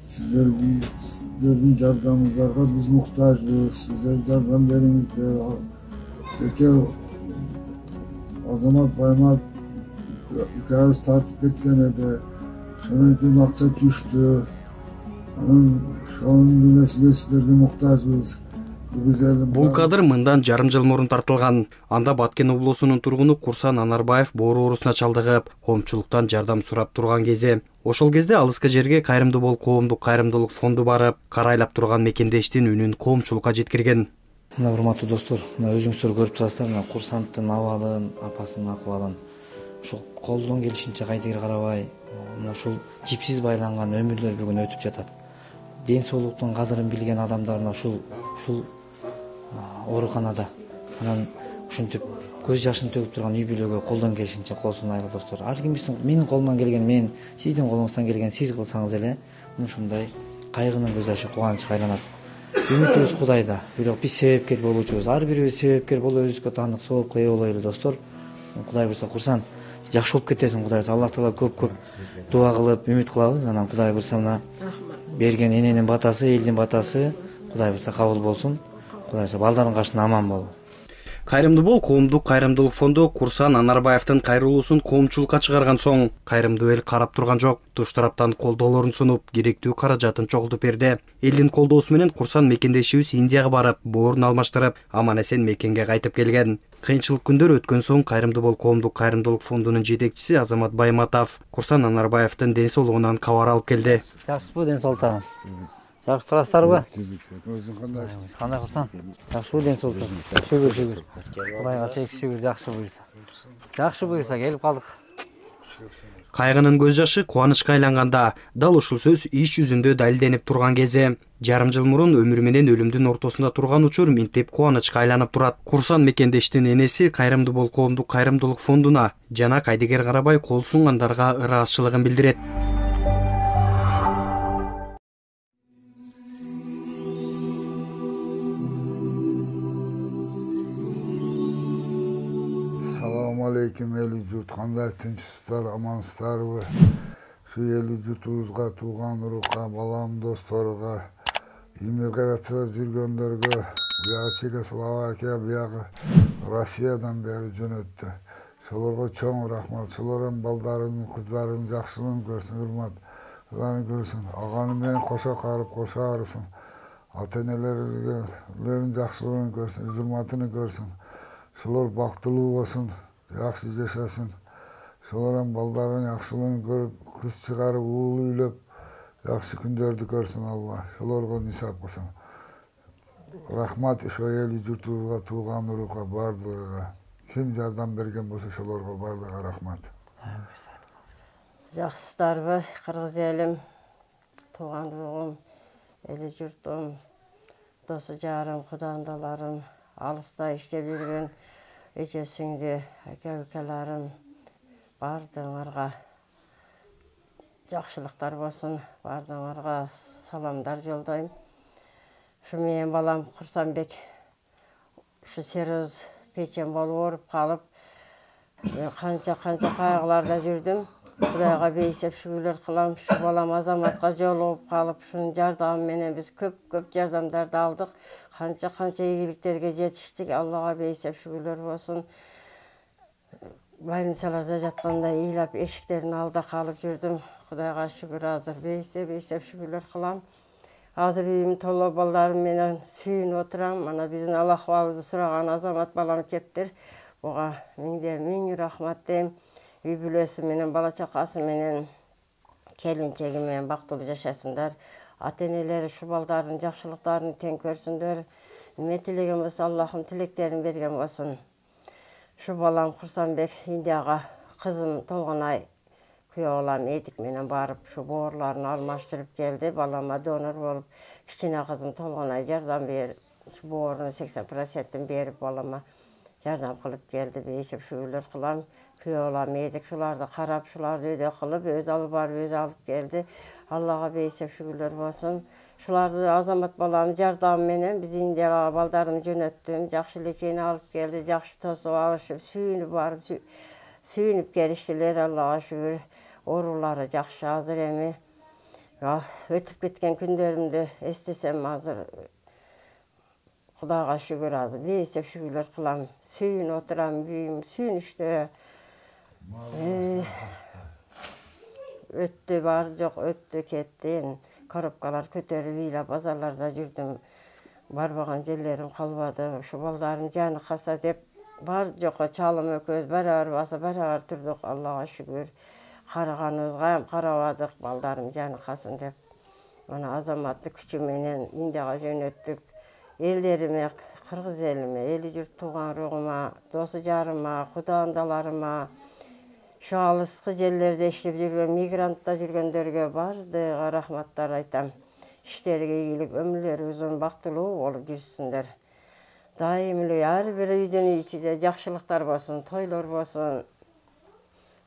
Sizlerin yardımınıza biz muhtaçız. Sizler yardım verinizler. Geçen Azamat Baymat hikayesi tartıp ketkenede şunun akça düştü. Şunun mesele sizlerge muhtaçız. Бул кадр мындан жарым жыл мурун тартылган. Анда Баткен облусунун тургуну Курсан Анарбаев боору оорусуна чалдыгып, коомчулуктан жардам сурап турган кези. Ошол кезде алыска жерге Кайрымды бол коомдук кайрымдуулук фонду барып, карайлап турган мекендештин үнүн коомчулукка жеткирген. Мына урматтуу достор, мына өзүңүздөр көрүп турасыздар, мына курсанттын абалын, апасынын акыбалын. Ушул колдон келишинче кайдыгер карабай, мына ушул жипсиз байланган өмүрлөр бүгүн өтүп жатат. Ден соолуктун кадырын билген адамдар мына ушул ооруканада анан ушинтип көз жашын төгүп турган үй бүлөгө колдон келишинче кол сунайлы достор. Ар кимдин менин колумдан келген мен, сиздин колуңуздан келген сиз кылсаңыз эле мына ушундай кайгынын көз жашы кубанычка айланат. Үмүтүбүз Кудайда, бирок биз себепкер болуучубуз. Ар бирибиз себепкер болуп өзүбүзгө таандык соопко ээ болойлу достор. Кудай буйрса Курсан жакшы болуп кетесиң, Кудай буйрса Аллах Таала көп дуа кылып үмүт кылабыз. Анан Кудай буйрса мына берген эненин батасы, элдин батасы Кудай буйрса кабыл болсун. Кудай буйрса балдардын кашына аман бол. Кайрымды бол коомдук кайрымдуулук фонду Курсан Анарбаевдин кайрылуусун коомчулукка чыгарган соң кайрымдуу эл карап турган жок. Туш тараптан колдоолорун сунуп, керектүү каражатын чогултуп берди. Элдин колдоосу менен Курсан мекендешибиз Индияга барып, боорун алмаштырып, аман эсен мекенге кайтып келген. Кыйынчылык күндөр өткөн соң Кайрымды бол коомдук кайрымдуулук фондунун жетекчиси Азамат Байматов Курсан Анарбаевдин ден соолугунан кабар алып келди. Жакшысызбы, ден соолуктарыңыз? Жакшы турасыздарбы? Өзүң кандай? Кандай Курсан? Жакшыбы, ден соолуктар? Шүгүр. Кудайга чек шүгүр, жакшы буйрса. Жакшы буйрса келип калдык. Кайгынын көз жашы кубанычка айланганда, дал ушул сөз иш жүзүндө далилденип турган кези. Жарым жыл мурун өмүр менен өлүмдүн ортосунда турган учур минтип кубанычка айланып турат. Курсан мекендештин энеси Кайрымды бол коомдук кайрымдуулук фондуна жана кайдыгер карабай кол сунгандарга ыраазычылыгын билдирет. Assalamu alaikum eli jurt, kандай тынчсыздар, амансыздарбы? Şu eli jurtубузга, тууган урукка, балам досторго, иммиграцияда жүргөндөргө, бuyagı Словакия, buyagı Россиядан бери жөнөттү. Шолорго чоң рахмат. Шолордун балдарын, кыздарын жакшылыгын көрсүн, урматтарын көрсүн. Аганы менен кошо карып, кошо арысын. Ата-энелерин жакшылыгын көрсүн, урматын көрсүн. Şolor бактылуу болсун, жакшы жашасын. Şolorдун балдарын жакшылыгын көрүп, кыз чыгарып, уул үйлөп, жакшы күндөрдү көрсүн Алла. Şolorго нисап кылсын. Рахмат ошо эли журтубузга, тууган урукка, бардыгыга. Ким жардам берген болсо шолорго бардыгыга рахмат. Жакшысыздарбы, кыргыз элим, тууган уругум, эли журтум, досу жарым, кудандаларым, алыста иштеп жүргөн эже-сиңди, ака-укаларым, бардыгыңарга жакшылыктар болсун, бардыгыңарга саламдар жолдойм. Şu менин балам Курсанбек şu сероз печен болуп ооруп калып, канча кайгыларда жүрдүм. Кудайга бейсеп шүгүрлөр кылам. Şu балам Азаматка жолугуп калып, шунун жардамы менен биз көп жардамдарды алдык. Канча ийгиликтерге жетиштик. Аллага бейсеп шүгүрлөр болсун. Больницаларда жатканда ыйлап эшиктердин алдында калып жүрдүм. Кудайга шүгүр, азыр бейсеп шүгүрлөр кылам. Азыр үйüm толо балдарым менен сүйүнүп отурам. Мана биздин Аллах-Ахуалыбызды сураган Азамат балам кептир. Буга миң рахмат дейм. Үй бүлөсү менен, бала чакасы менен, келинчеги менен бактылуу жашасындар. Ата-энелери şu балдардын жакшылыктарын тең көрсүндөр. Эме тилеген болсо Аллахым тилектерин берген болсун. Şu балам Курсанбек Индияга кызым Толгонай күйөө балам Эдик менен барып, şu боорларын алмаштырып келди. Балама донор болуп, кичине кызым Толгонай жардам берип, şu боорунун 80%-ин берип балама жардам кылып келди. Бейсеп шүгүрлөр кылам. Күйөө балам Эдик шуларды карап, шуларды өйдө кылып, өзү алып барып, өзү алып келди. Аллага бейсеп шүгүрлөр болсун. Шуларды Азамат балам жардамы менен биз Индияга балдарым жөнөттүм. Жакшы лечение алып келди, жакшы тосуп алышып, сүйүнүп барып, сүйүнүп келиштилер. Аллага шүгүр. Оорулары жакшы азыр эми. Өтүп кеткен күндөрүмдү эстесем азыр Кудайга шүгүр азыр бейсеп шүгүрлөр кылам. Сүйүнүп отурам, үйүм сүйүнүштө. Өттү бар жок, өттү кетти. Коробкалар көтөрүп ыйлап базарларда жүрдүм. Барбаган жерлерим калбады. Ушу балдарым жаны каса деп бар жокко чалым экөөбүз барабар баса барабар турдук. Аллага шүгүр. Караганыбызга ham карабадык, балдарым жаны касын деп. Ана азаматтык күчү менен Индияга жөнөттүк. Элдериме, кыргыз элиме, эли журт тууган ругума, досу жарыма, кудандаларыма, şu алыскы жерлерде иштеп жүргөн, мигрантта жүргөндөргө бардыгы рахматтар айтам. Иштериге ийгилик, өмүрлөрү узун, бактылуу болуп жүрсүндөр. Дайым эле ар бир үйдүн ичинде жакшылыктар болсун, тойлор болсун.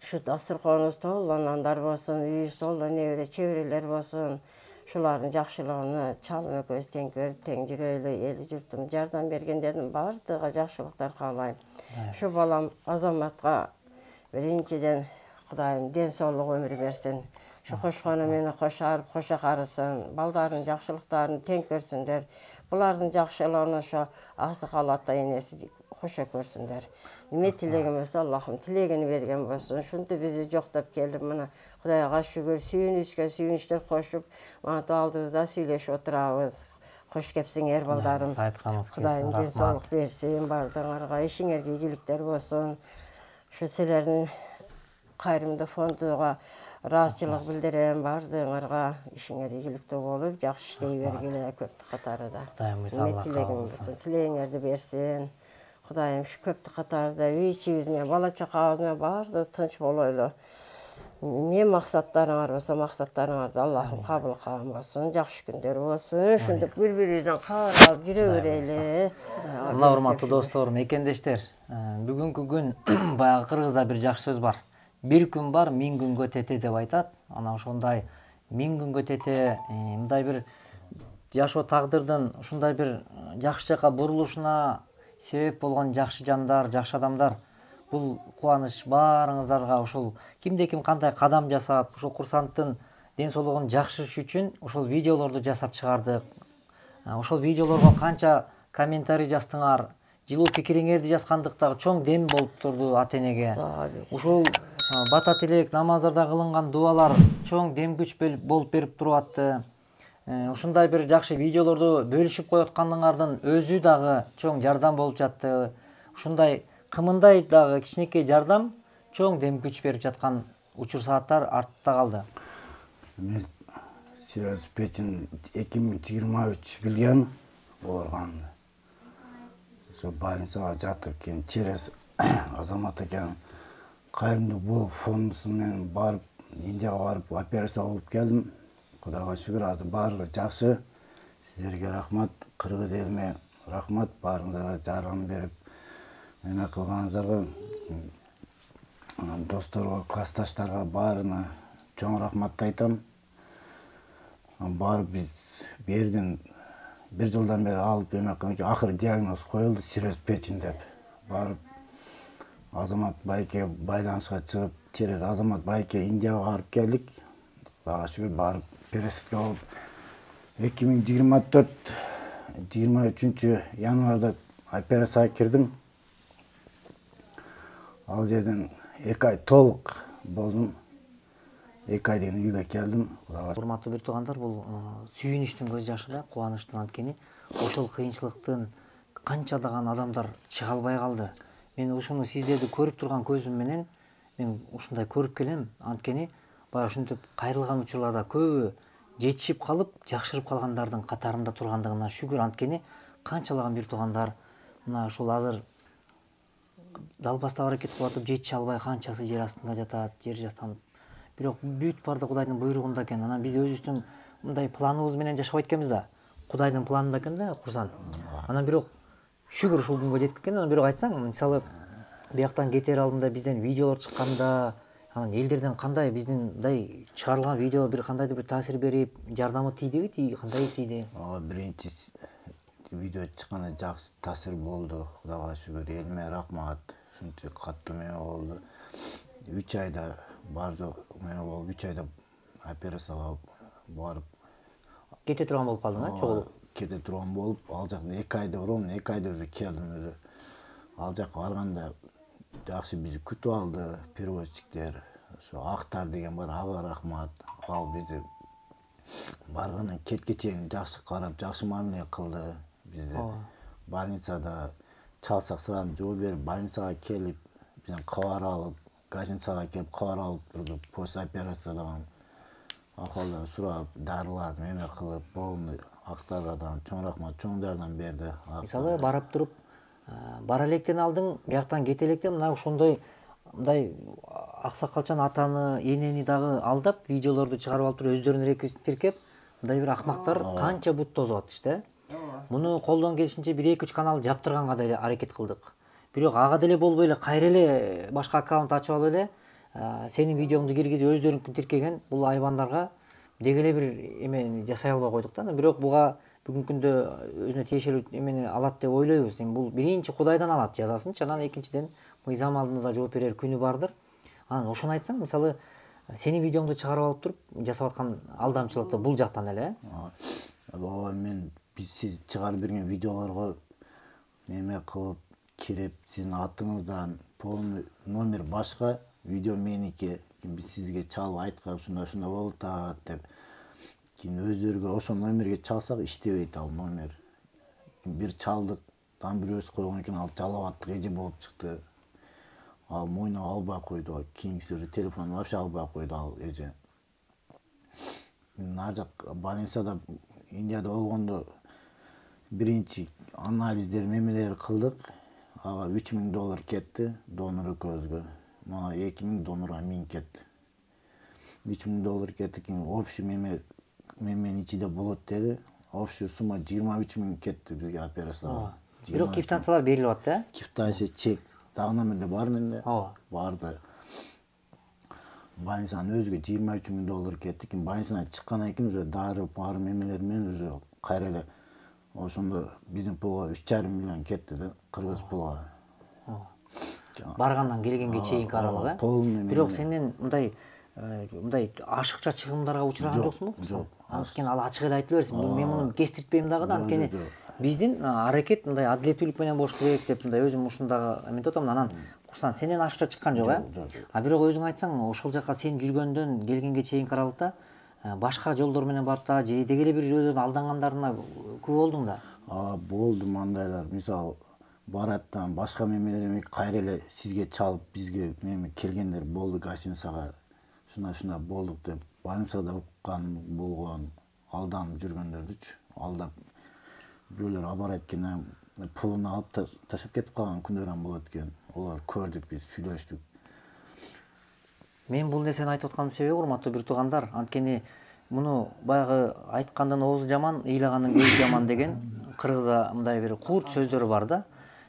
Şu дасturконубуз толо нандар болсун, үйүбүз толо небере чеберелер болсун. Шулардын жакшылыгына чалым экөөбүз тең көрүп, тең жүрөлү, эли журтум жардам бергендердин бардыгы жакшылыктар каалайм. Şu балам Азаматка биринчиден Кудайым ден соолук өмүр берсин. Şu кошкону мени кошарып, кошо карысын, балдардын жакшылыктарын тең көрсүндөр. Булардын жакшылыгын ошо Аксакал ата энеси кошо көрсүндөр. Неме тилегим болсо Аллахым тилегин берген болсун. Ушинтип бизи жоктоп келип, мына Кудайга шүгүр, сүйүнүчкө сүйүнүчтөр кошуп, мантип алдыбызда сүйлөшүп отурабыз. Кош кепсиңер балдарым. Кудайым ден соолук берсин, бардыгыңарга ишиңерге ийгиликтер болсун. Şu силердин кайрымдуу фондуга ыраазычылык билдирем, бардыгыңарга ишиңер ийгиликтүү болуп, жакшы иштей бергиле көптү катарыда. Эме тилегиң болсун, тилегиңерди берсин. Кудайым şu көптү катарда үй ичибизме, бала чакабызме бардыгы тынч болойлу. Эмне максаттарыңар болсо, максаттарыңарды Аллахым кабыл кылган болсун, жакшы күндөр болсун. Ушинтип бири-бирибизден кабыл алып жүрө берели. Мына урматтуу достор, мекендештер, бүгүнкү күн баягы кыргызда бир жакшы сөз бар. Бир күн бар, 1000 күнгө тете деп айтат. Ана ошондой 1000 күнгө тете, мындай бир жашоо тагдырдын ушундай бир жакшы жака бурулушуна себеп болгон жакшы жандар, жакшы адамдар. Бул кубаныч баарыңыздарга ошол кимде ким кандай кадам жасап, ошол курсанттын ден соолугун жакшыртыш үчүн ошол видеолорду жасап чыгардык. Ошол видеолорго канча комментарий жаздыңар, жылуу пикириңерди жазгандыктагы чоң дем болуп турду ата энеге. Ушул бата тилек, намаздарда кылынган дуалар чоң дем күч болуп берип турупатты. Ушундай бир жакшы видеолорду бөлүшүп кояткандыгыңардын өзү дагы чоң жардам болуп жатты. Ушундай кымындай дагы кичинекей жардам чоң дем күч берип жаткан учур сааттар артта калды. Мен Сираз Печин 2023 билген болгон. Ошо больницага жатып кийин через Азамат экен кайрымдуу бул фондусу менен барып Индияга барып операция болуп келдим. Кудайга шүгүр, азыр баары жакшы. Сиздерге рахмат, кыргыз элиме рахмат, баарыңыздарга жардам берип эме кылганыңыздарга, досторго, классташтарга баарына чоң рахмат айтам. Барып биз берден бир жылдан бери алып эме кылып, акыры диагноз коюлду Сирез Печин деп. Барып Азамат байке байланышка чыгып, через Азамат байке Индияга барып келдик. Кудайга шүгүр, барып пересадка болуп 2024 23 январда операцияга кирдим. Ал жерден 2 ай толук болдум. 2 айдан үйгө келдим. Урматтуу бир туугандар, бул сүйүнүчтүн көз жашы да, кубанычтын, анткени ошол кыйынчылыктын канчалаган адамдар чыга албай калды. Мен ушуну сиздерди көрүп турган көзүм менен мен ушундай көрүп келем, анткени баягы ушинтип кайрылган учурларда көбү жетишип калып, жакшырып калгандардын катарында тургандыгына шүгүр, анткени канчалаган бир туугандар мына ушул азыр далбастап аракет кылып атып жетише албай канчасы жер астында жатат, жер жастанып. Бирок бүт барды Кудайдын буйругунда экен. Анан биз өзүбүздүн мындай планыбыз менен жашабайт экенбиз да. Кудайдын планында экен да курсан. Анан бирок шүгүр ушул күнгө жетип кеткен. Анан бирок айтсаң, мисалы бияктан кетер алдында бизден видеолор чыкканда, анан элдерден кандай биздин мындай чыгарылган видео бир кандайдыр бир таасир берип, жардамы тийдиби, кандай тийди? Биринчи видео чыкканда жакшы таасир болду. Кудайга шүгүр, элиме рахмат. Ушунча каттуу эме болду. 3 айда бардык эме болуп, 3 айда операцияга барып кете турган болуп калдың, чогулуп. кете турган болуп, ал жакта 2 айда барам, 2 айда уже келдим өзү. Ал жакка барганда жакшы бизди күтүп алды перевозчиктер. Ошо Актар деген бар, ага рахмат. Ал бизди баргандан кетке чейин жакшы карап, жакшы мамиле кылды бизди. Больницада чалсак сразу жооп берип, больницага келип, бизден кабар алып, гостиницага келип кабар алып турду. После операциядан акыбалдан сурап, дарыларды эме кылып, полный Актарга да чоң рахмат, чоң жардам берди. Мисалы барып туруп бара электен алдың, бияктан кете электен мына ошондой мындай аксакалчан атаны, энени дагы алдап, видеолорду чыгарып алып туруп өздөрүнүн реквизит тиркеп, мындай бир акмактар канча бут тозуп атышты. Муну колдон келишинче 1-2-3 канал жаптырганга деле аракет кылдык. Бирок ага деле болбой эле кайра эле башка аккаунт ачып алып эле сенин видеоңду киргизип өздөрүнүкүн тиркеген бул айбандарга деги эле бир эме жасай албай койдук да. Бирок буга бүгүнкү күндө өзүнө тиешелүү эмени алат деп ойлойбуз. Бул биринчи Кудайдан алат жазасынчы, анан экинчиден мыйзам алдында да жооп берер күнү бардыр. Анан ошону айтсаң, мисалы сенин видеоңду чыгарып алып туруп жасап аткан алдамчылыкты бул жактан эле. Ооба, мен сиз чыгарып берген видеолорго эме кылып кирип, сиздин атыңыздан полный номер башка, видео меники, биз сизге чалып айткан ушундай болуп атат деп. Кийин өздөрүгө ошол номерге чалсак иштебейт ал номер. Бир чалдык, дан бирөөсү койгон экен, ал жалабаттык эже болуп чыкты. Ал мойнуна албай койду, кийинкисине телефонун вообще албай койду ал эже. Ар жак больницада Индияда болгондо биринчи анализдер мемелер кылдык. Ага $3000 кетти донор экөөбүзгө. Мага $2000 1000 кетти. $3000 кетти, кийин общий меменин ичинде болот деди. Общий сумма 23000 кетти бизге операцияга. Бирок квитанциялар берилип атты, Квитанция чек дагы менде бар менде. Барды. Больницанын өзүгө $23000 кетти. Кийин больницадан чыккандан кийин уже дары бар мемелер менен уже кайра эле ошондо биздин пулга 3,5 миллион кетти да, кыргыз пулга. Баргандан келгенге чейинки аралык, Бирок сенден мындай ашыкча чыгымдарга учураган жоксуңбу? Анткени ал ачык эле айтып берсин. Мен муну кестиртпейм дагы да, анткени биздин аракет мындай адилеттүүлүк менен болуш керек деп мындай өзүм ушундагы эметип атам. Анан Курсан сенден ашыкча чыккан жок, бирок өзүң айтсаң, ошол жака сен жүргөндөн келгенге чейинки аралыкта башка жолдор менен барып да, же деги эле бирөөлөрдүн алдангандарына күбө болдуң да? Болдум андайлар. Мисалы бараттан башка мемелер кайра эле сизге чалып, бизге келгендер болду гостиницага. Шуна болдук деп, больницада уккан болгон, алданып жүргөндөрдүчү, алдап бирөөлөр абарат экен, пулун алып таштап кетип калган күндөр болот экен. Олар көрдүк, биз сүйлөштүк. Мен бул нерсени айтып атканымдын себеби, урматтуу бир туугандар, анткени муну баягы айткандын оозу жаман, ыйлагандын көзү жаман деген кыргызда мындай бир курт сөздөрү бар да.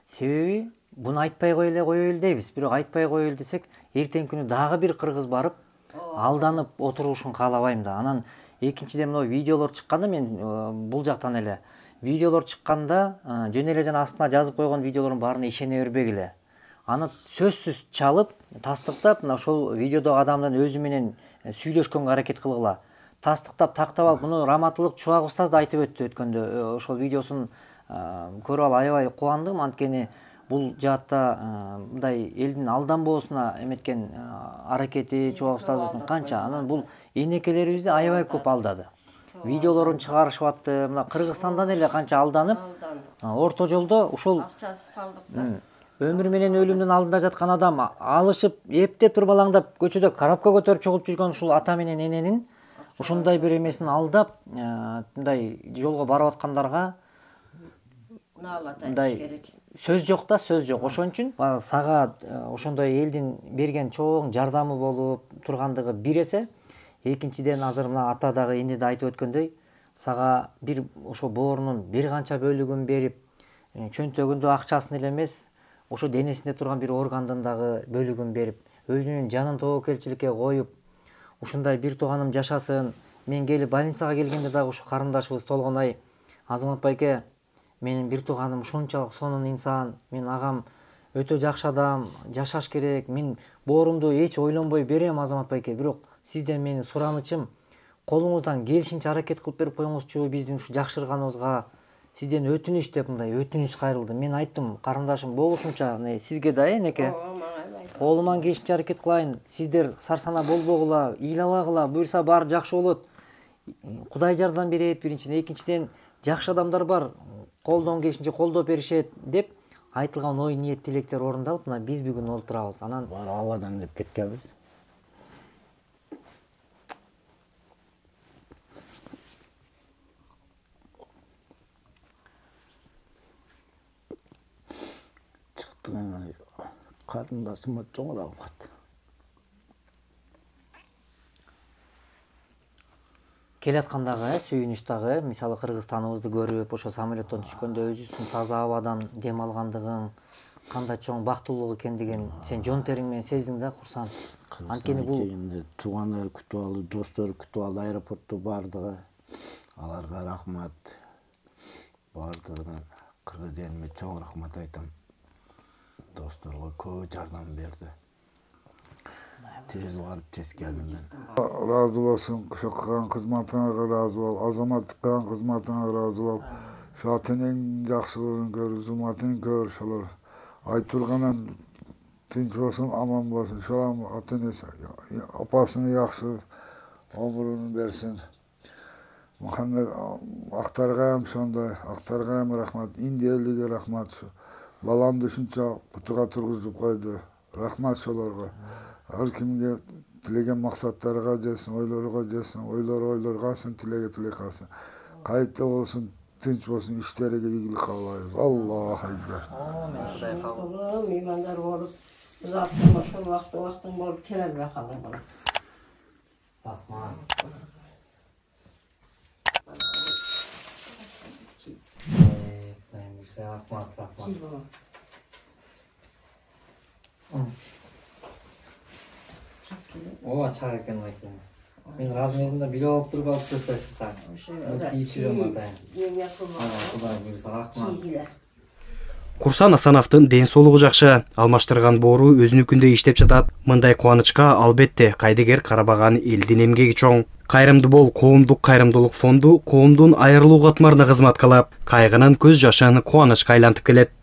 Себеби буну айтпай коелу дейбиз, бирок айтпай коелу десек, эртеңки күнү дагы бир кыргыз барып алданып отурушун каалабайм да. Анан экинчиден мына видеолор чыкканда, мен бул жактан эле видеолор чыкканда жөн эле жана астына жазып койгон видеолордун баарына ишене бербегиле. Аны сөзсүз чалып, тастыктап, мына ошол видеодогу адамдын өзү менен сүйлөшкөнгө аракет кылгыла. Тастыктап, тактап алып, муну Раматылык Чубак устаз да айтып өттү өткөндө. Ошол видеосун көрүп алып аябай кубандым, анткени бул жаатта мындай элдин алданбоосуна эметкен аракети Чубак устаздын канча. Анан бул энекелерибизди аябай көп алдады. Видеолорун чыгарышып атты. Мына Кыргызстандан эле канча алданып, орто жолдо ушул акчасыз калдык да. Өмүр менен өлүмдүн алдында жаткан адам алышып, эптеп туруп балаңдап көчөдө коробка көтөрүп чогулуп жүргөн ушул ата менен эненин ушундай бир эмесин алдап, мындай жолго барып аткандарга мындай сөз жок да, сөз жок. Ошон үчүн сага ошондой элдин берген чоң жардамы болуп тургандыгы бир эсе, экинчиден азыр мына ата дагы эне да айтып өткөндөй, сага бир ошо боорунун бир канча бөлүгүн берип, чөнтөгүндө акчасын эле эмес, ошо денесинде турган бир органдын дагы бөлүгүн берип, өзүнүн жанын тобокелчиликке коюп, ушундай бир тууганым жашасын. Мен келип больницага келгенде дагы ушу карындашыбыз Толгонай, Азамат байке, менин бир тууганым ушунчалык сонун инсан, мен агам өтө жакшы адам, жашаш керек, мен боорумду эч ойлонбой берем Азамат байке, бирок сизден менин суранычым, колуңуздан келишинче аракет кылып берип коюңузчу, биздин ушу жакшырганыбызга сизден өтүнүч деп мындай өтүнүч кайрылды. Мен айттым, карындашым болушунча сизге да энеке. Колуман келишинче аракет кылайын. Сиздер сарсана болбогула, ыйлабагыла, буюрса баары жакшы болот. Кудай жардам берет биринчиден, экинчиден жакшы адамдар бар, колдон келишинче колдоп беришет деп айтылган ой ниет тилектер орундалып, мына биз бүгүн олтурабыз. Анан Бар абадан деп кеткенбиз. Чыктыган карындашыма чоң рахмат. келаткандагы сүйүнүч дагы, мисалы Кыргызстаныбызды көрүп, ошо самолеттон түшкөндө өзүңүздүн таза абадан дем алгандыгың, кандай чоң бактылуулук экендигин сен жон териң менен сездиң да, Курсан. Анткени бул туугандар күтүп алды, достор күтүп алды аэропортто бардыгы. Аларга рахмат. Бардыгына кыргыз элиме чоң рахмат айтам. Досторго көп жардам берди. Тез барып тез келдим мен. Разы болсын, кылган кызматыңарга разы бол, Азамат кылган кызматыңарга разы бол. Шатын эң жакшылыгын көр, зуматын көр, ошолор. Айтылганын тынч болсун, аман болсун. Шолам ата-энеси, апасының жакшы өмүрүн берсин. Мухаммед Актарга ham ошондой, Актарга ham рахмат, Индия элиге рахмат. Баламды ушунча кутуга тургузуп койду. Рахмат ошолорго. Ар кимге тилеген максаттарга жетсин, ойлорго жетсин, ойлорго алсын, тилек алсын. Кайта болсун, тынч болсун, иштериге ийгилик каалайбыз. Аллах акбар. Амин. Меймандар болуп, узаттым, ошол вактың болуп келе албай калдым. Рахмат. Ооба чак экен айттым. Мен размеринде билип алып туруп алып тастайсыз так. Кийип жүрөм атайын. Кудай буйруса рахмат. Курсан Асановдун ден соолугу жакшы, алмаштырган боору өзүнүкүндөй иштеп жатат. Мындай кубанычка албетте кайдыгер карабаган элдин эмгеги чоң. Кайрымды бол коомдук кайрымдуулук фонду коомдун айрылуу катмарына кызмат кылып, кайгынын көз жашын кубанычка айлантып келет.